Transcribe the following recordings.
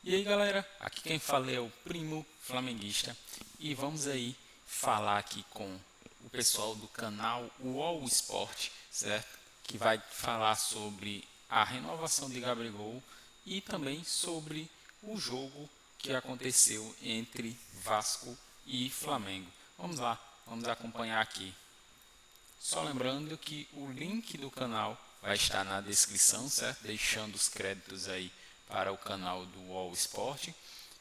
E aí galera, aqui quem fala é o Primo Flamenguista e vamos aí falar aqui com o pessoal do canal UOL Sport, certo? Que vai falar sobre a renovação de Gabigol e também sobre o jogo que aconteceu entre Vasco e Flamengo. Vamos lá, vamos acompanhar aqui. Só lembrando que o link do canal vai estar na descrição, certo? Deixando os créditos aí para o canal do UOL Sport.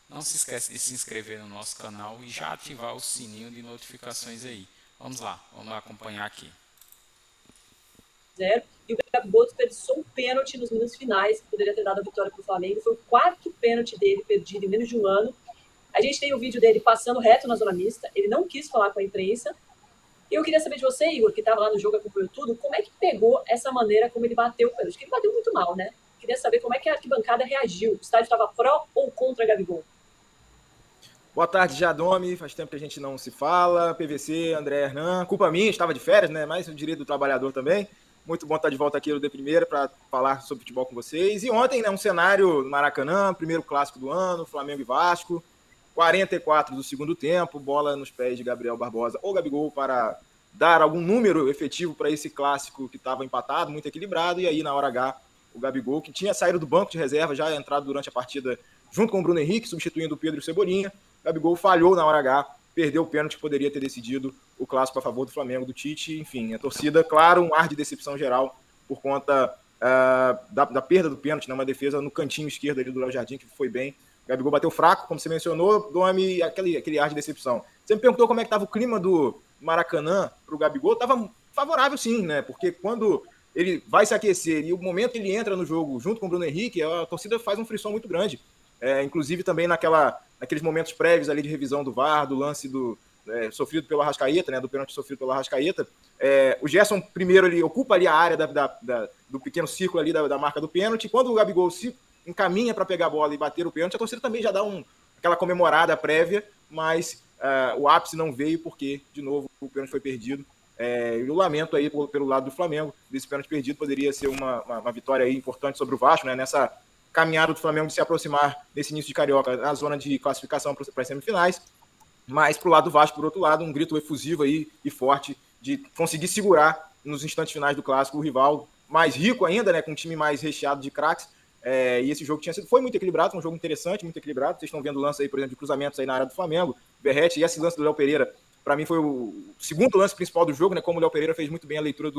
Não se esqueça de se inscrever no nosso canal e já ativar o sininho de notificações aí. Vamos lá, vamos acompanhar aqui. E o Gabigol desperdiçou um pênalti nos minutos finais, que poderia ter dado a vitória para o Flamengo. Foi o quarto pênalti dele perdido em menos de um ano. A gente tem o vídeo dele passando reto na zona mista. Ele não quis falar com a imprensa. E eu queria saber de você, Igor, que estava lá no jogo, acompanhou tudo, como é que pegou essa maneira como ele bateu o pênalti? Porque ele bateu muito mal, né? Queria saber como é que a arquibancada reagiu. O estádio estava pró ou contra Gabigol? Boa tarde, Jadomi. Faz tempo que a gente não se fala. PVC, André Hernan. Culpa minha, estava de férias, né? Mas o direito do trabalhador também. Muito bom estar de volta aqui no De Primeira para falar sobre futebol com vocês. E ontem, né, um cenário no Maracanã, primeiro clássico do ano, Flamengo e Vasco. 44 do segundo tempo, bola nos pés de Gabriel Barbosa ou Gabigol para dar algum número efetivo para esse clássico que estava empatado, muito equilibrado. E aí, na hora H, o Gabigol, que tinha saído do banco de reserva, já entrado durante a partida junto com o Bruno Henrique, substituindo o Pedro Cebolinha. Gabigol falhou na hora H, perdeu o pênalti que poderia ter decidido o clássico a favor do Flamengo, do Tite. Enfim, a torcida, claro, um ar de decepção geral por conta da perda do pênalti, né, uma defesa no cantinho esquerdo ali do Léo Jardim, que foi bem. O Gabigol bateu fraco, como você mencionou, Domi, aquele ar de decepção. Você me perguntou como é que estava o clima do Maracanã para o Gabigol. Estava favorável sim, né? Porque quando ele vai se aquecer e o momento que ele entra no jogo junto com o Bruno Henrique, a torcida faz um frisson muito grande. Inclusive também naqueles momentos prévios ali de revisão do VAR, do lance sofrido pelo Arrascaeta, né, do pênalti sofrido pelo Arrascaeta. O Gerson, primeiro, ele ocupa ali a área do pequeno círculo ali da marca do pênalti. Quando o Gabigol se encaminha para pegar a bola e bater o pênalti, a torcida também já dá aquela comemorada prévia, mas o ápice não veio porque, de novo, o pênalti foi perdido. E o lamento aí pelo lado do Flamengo, desse pênalti perdido, poderia ser uma vitória aí importante sobre o Vasco, né, nessa caminhada do Flamengo de se aproximar nesse início de Carioca na zona de classificação para as semifinais, mas para o lado do Vasco, por outro lado, um grito efusivo aí e forte de conseguir segurar nos instantes finais do Clássico o rival mais rico ainda, né, com um time mais recheado de craques. E esse jogo foi muito equilibrado, foi um jogo interessante, muito equilibrado. Vocês estão vendo o lance aí, por exemplo, de cruzamentos aí na área do Flamengo, Verratti, e esse lance do Léo Pereira, para mim foi o segundo lance principal do jogo, né, como o Léo Pereira fez muito bem a leitura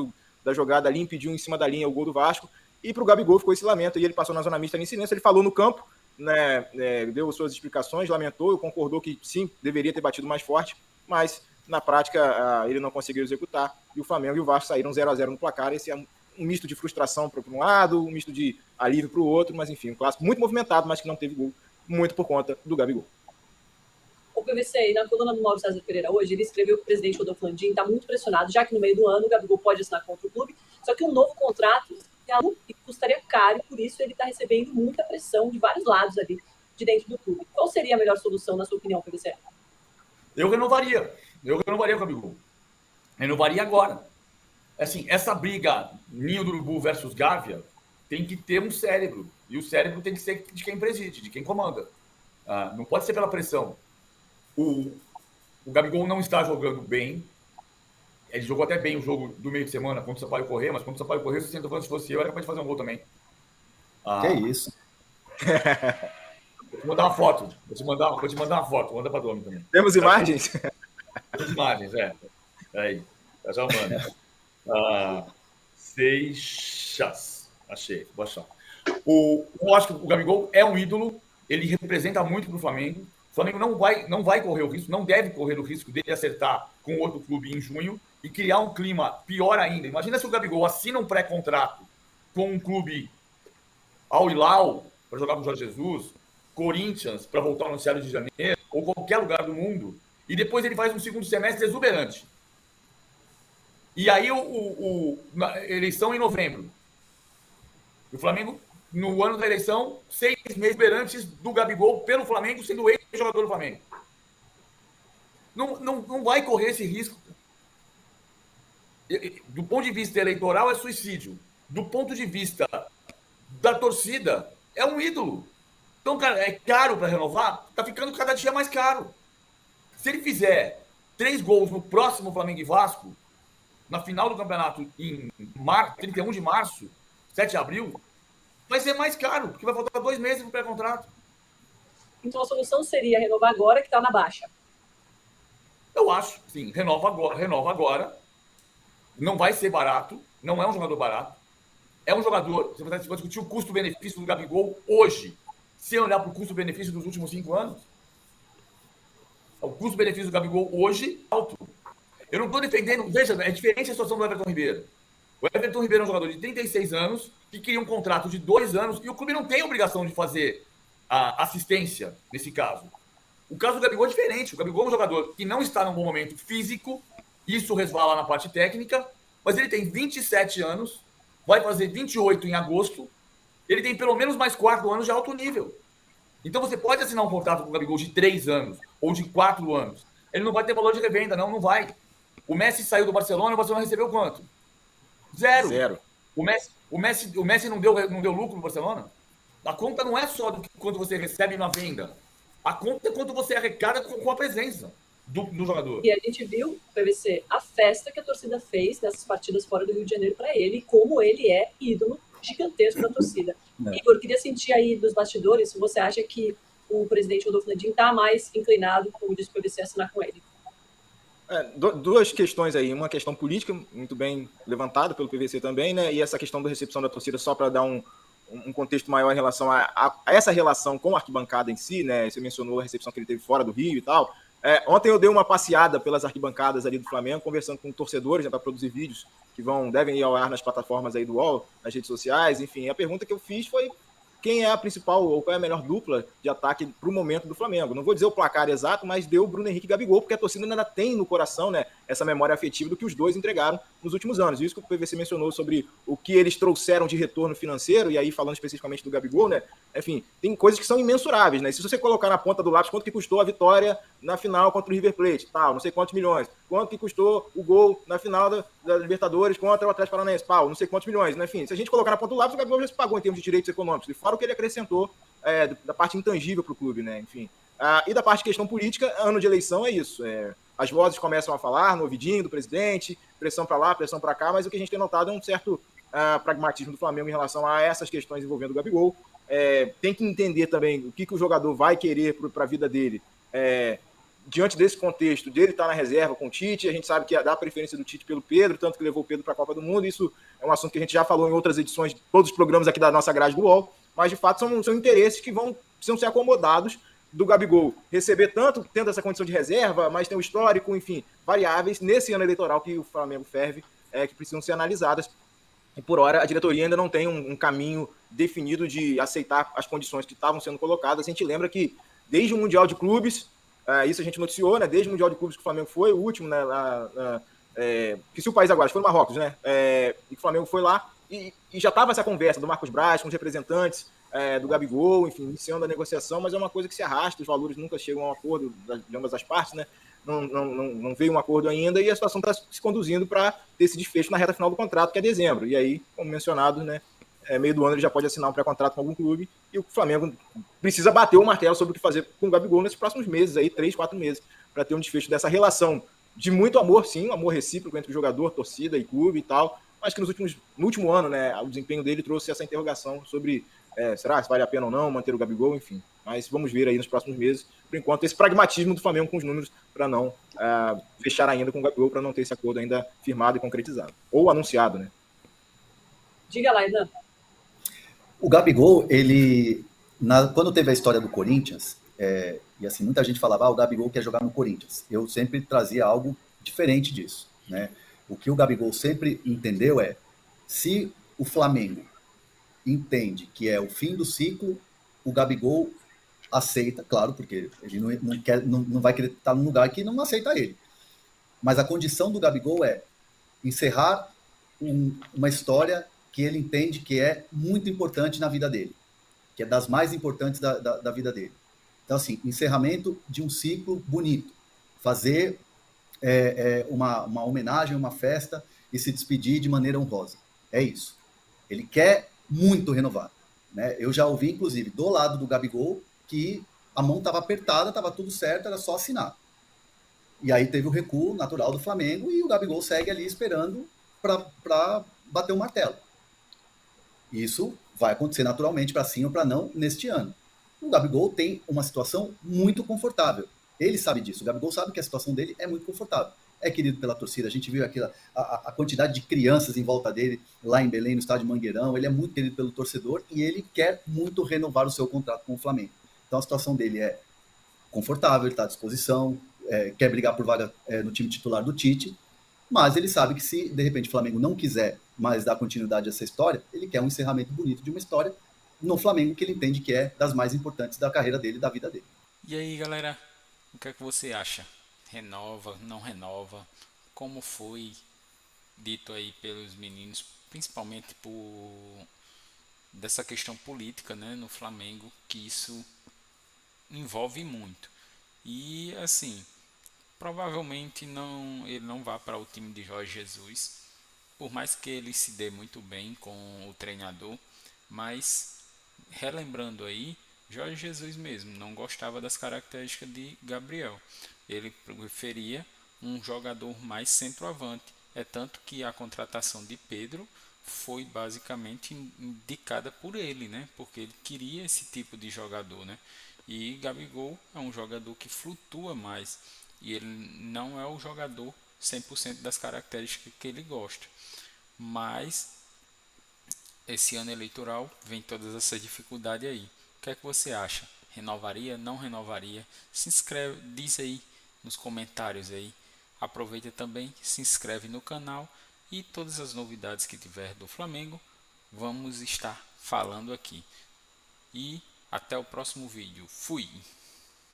da jogada ali, impediu em cima da linha o gol do Vasco. E para o Gabigol ficou esse lamento, e ele passou na zona mista ali em silêncio, ele falou no campo, né, deu suas explicações, lamentou, concordou que sim, deveria ter batido mais forte, mas na prática ele não conseguiu executar, e o Flamengo e o Vasco saíram 0-0 no placar. Esse é um misto de frustração para um lado, um misto de alívio para o outro, mas enfim, um clássico muito movimentado, mas que não teve gol, muito por conta do Gabigol. O PVC, na coluna do Mauro César Pereira hoje, ele escreveu que o presidente Rodolfo Landim está muito pressionado, já que no meio do ano o Gabigol pode assinar contra o clube, só que um novo contrato custaria caro e por isso ele está recebendo muita pressão de vários lados ali de dentro do clube. Qual seria a melhor solução, na sua opinião, PVC? Eu renovaria o Gabigol. Renovaria agora. Assim, essa briga Ninho do Urubu versus Gávea tem que ter um cérebro. E o cérebro tem que ser de quem preside, de quem comanda. Não pode ser pela pressão. O Gabigol não está jogando bem. Ele jogou até bem o jogo do meio de semana contra o Sampaio Corrêa, mas contra o Sampaio Corrêa, se você fosse eu, era capaz de fazer um gol também. Que isso? Vou te mandar uma foto. Vou te mandar uma foto. Manda para Domi também. Temos imagens? Temos imagens, Aí. Eu já mando. Seixas. Achei. Vou achar. Eu acho que o Gabigol é um ídolo. Ele representa muito para o Flamengo. O Flamengo não vai correr o risco, não deve correr o risco dele acertar com outro clube em junho e criar um clima pior ainda. Imagina se o Gabigol assina um pré-contrato com um clube Al Hilal para jogar com o Jorge Jesus, Corinthians para voltar ao Rio de Janeiro, ou qualquer lugar do mundo, e depois ele faz um segundo semestre exuberante. E aí a eleição em novembro. O Flamengo, no ano da eleição, 6 meses exuberantes do Gabigol pelo Flamengo, sendo ex-jogador do Flamengo. Não vai correr esse risco. Do ponto de vista eleitoral, é suicídio. Do ponto de vista da torcida, é um ídolo. Então, cara, é caro para renovar? Tá ficando cada dia mais caro. Se ele fizer 3 gols no próximo Flamengo e Vasco, na final do campeonato em 31 de março, 7 de abril, vai ser mais caro, porque vai faltar 2 meses para o pré-contrato. Então a solução seria renovar agora, que está na baixa. Eu acho, sim, renova agora. Não vai ser barato, não é um jogador barato. É um jogador, você vai discutir o custo-benefício do Gabigol hoje, sem olhar para o custo-benefício dos últimos 5 anos. O custo-benefício do Gabigol hoje é alto. Eu não estou defendendo, veja, é diferente a situação do Everton Ribeiro. O Everton Ribeiro é um jogador de 36 anos que queria um contrato de 2 anos e o clube não tem a obrigação de fazer a assistência nesse caso. O caso do Gabigol é diferente. O Gabigol é um jogador que não está num bom momento físico, isso resvala na parte técnica, mas ele tem 27 anos, vai fazer 28 em agosto, ele tem pelo menos mais 4 anos de alto nível. Então você pode assinar um contrato com o Gabigol de 3 anos ou de 4 anos. Ele não vai ter valor de revenda, não vai. O Messi saiu do Barcelona, o Barcelona recebeu quanto? Zero. O Messi não deu lucro no Barcelona? A conta não é só do quanto você recebe na venda. A conta é quanto você arrecada com a presença do jogador. E a gente viu, PVC, a festa que a torcida fez nessas partidas fora do Rio de Janeiro para ele, e como ele é ídolo gigantesco da torcida. Igor, queria sentir aí dos bastidores se você acha que o presidente Rodolfo Landim está mais inclinado, como disse o PVC, a assinar com ele. Duas questões aí. Uma questão política, muito bem levantada pelo PVC também, né? E essa questão da recepção da torcida, só para dar um contexto maior em relação a essa relação com a arquibancada em si, né? Você mencionou a recepção que ele teve fora do Rio e tal. Ontem eu dei uma passeada pelas arquibancadas ali do Flamengo, conversando com torcedores, né, para produzir vídeos que devem ir ao ar nas plataformas aí do UOL, nas redes sociais, enfim. A pergunta que eu fiz foi quem é a principal ou qual é a melhor dupla de ataque para o momento do Flamengo. Não vou dizer o placar exato, mas deu Bruno Henrique e Gabigol, porque a torcida ainda tem no coração, né, essa memória afetiva do que os dois entregaram nos últimos anos. Isso que o PVC mencionou sobre o que eles trouxeram de retorno financeiro, e aí falando especificamente do Gabigol, né, enfim, tem coisas que são imensuráveis, né? Se você colocar na ponta do lápis quanto que custou a vitória na final contra o River Plate, tal, não sei quantos milhões, quanto que custou o gol na final da Libertadores contra o Atlético Paranaense, pau, não sei quantos milhões, né? Enfim, se a gente colocar na ponta do lápis, o Gabigol já se pagou em termos de direitos econômicos, e fora o que ele acrescentou da parte intangível para o clube, né? Enfim. E da parte de questão política, ano de eleição é isso. As vozes começam a falar no ouvidinho do presidente, pressão para lá, pressão para cá, mas o que a gente tem notado é um certo pragmatismo do Flamengo em relação a essas questões envolvendo o Gabigol. Tem que entender também o que o jogador vai querer para a vida dele. Diante desse contexto dele estar na reserva com o Tite, a gente sabe que dá a preferência do Tite pelo Pedro, tanto que levou o Pedro para a Copa do Mundo. Isso é um assunto que a gente já falou em outras edições de todos os programas aqui da nossa grade do UOL, mas de fato são interesses que precisam ser acomodados do Gabigol. Receber tanto, tendo essa condição de reserva, mas tem o histórico, enfim, variáveis nesse ano eleitoral que o Flamengo ferve, que precisam ser analisadas. E por hora a diretoria ainda não tem um caminho definido de aceitar as condições que estavam sendo colocadas. A gente lembra que desde o Mundial de Clubes, isso a gente noticiou, né? Desde o Mundial de Clubes que o Flamengo foi, o último, né? Que se o país agora foi no Marrocos, né? E que o Flamengo foi lá e já estava essa conversa do Marcos Braz com os representantes do Gabigol, enfim, iniciando a negociação, mas é uma coisa que se arrasta, os valores nunca chegam a um acordo de ambas as partes, né? Não veio um acordo ainda e a situação está se conduzindo para ter esse desfecho na reta final do contrato, que é dezembro. E aí, como mencionado, né? Meio do ano ele já pode assinar um pré-contrato com algum clube e o Flamengo precisa bater o martelo sobre o que fazer com o Gabigol nesses próximos meses, aí 3, 4 meses, para ter um desfecho dessa relação de muito amor, sim, um amor recíproco entre o jogador, torcida e clube e tal, mas que no último ano, né, o desempenho dele trouxe essa interrogação sobre será se vale a pena ou não manter o Gabigol, enfim. Mas vamos ver aí nos próximos meses, por enquanto, esse pragmatismo do Flamengo com os números para não fechar ainda com o Gabigol, para não ter esse acordo ainda firmado e concretizado. Ou anunciado, né? Diga lá, Idan. O Gabigol, quando teve a história do Corinthians, e assim, muita gente falava, o Gabigol quer jogar no Corinthians. Eu sempre trazia algo diferente disso, né? O que o Gabigol sempre entendeu se o Flamengo entende que é o fim do ciclo, o Gabigol aceita, claro, porque ele não vai querer estar num lugar que não aceita ele. Mas a condição do Gabigol é encerrar uma história que ele entende que é muito importante na vida dele, que é das mais importantes da vida dele. Então, assim, encerramento de um ciclo bonito, fazer uma homenagem, uma festa e se despedir de maneira honrosa. É isso. Ele quer muito renovar. né? Eu já ouvi, inclusive, do lado do Gabigol, que a mão estava apertada, estava tudo certo, era só assinar. E aí teve o recuo natural do Flamengo e o Gabigol segue ali esperando para bater o martelo. Isso vai acontecer naturalmente para sim ou para não neste ano. O Gabigol tem uma situação muito confortável. Ele sabe disso. O Gabigol sabe que a situação dele é muito confortável. É querido pela torcida. A gente viu aqui a quantidade de crianças em volta dele lá em Belém, no estádio Mangueirão. Ele é muito querido pelo torcedor e ele quer muito renovar o seu contrato com o Flamengo. Então a situação dele é confortável, ele está à disposição, quer brigar por vaga no time titular do Tite, mas ele sabe que se de repente o Flamengo não quiser mais dar continuidade a essa história, ele quer um encerramento bonito de uma história no Flamengo que ele entende que é das mais importantes da carreira dele e da vida dele. E aí, galera, o que é que você acha? Renova, não renova? Como foi dito aí pelos meninos, principalmente por dessa questão política, né, no Flamengo, que isso envolve muito. E assim, provavelmente ele não vá para o time de Jorge Jesus, por mais que ele se dê muito bem com o treinador, mas relembrando aí, Jorge Jesus mesmo não gostava das características de Gabriel. Ele preferia um jogador mais centroavante. É tanto que a contratação de Pedro foi basicamente indicada por ele, né? Porque ele queria esse tipo de jogador, né? E Gabigol é um jogador que flutua mais e ele não é o jogador 100% das características que ele gosta. Mas esse ano eleitoral vem todas essas dificuldades aí. O que é que você acha? Renovaria? Não renovaria? Se inscreve, diz aí nos comentários aí. Aproveita também, se inscreve no canal e todas as novidades que tiver do Flamengo, vamos estar falando aqui. E até o próximo vídeo. Fui!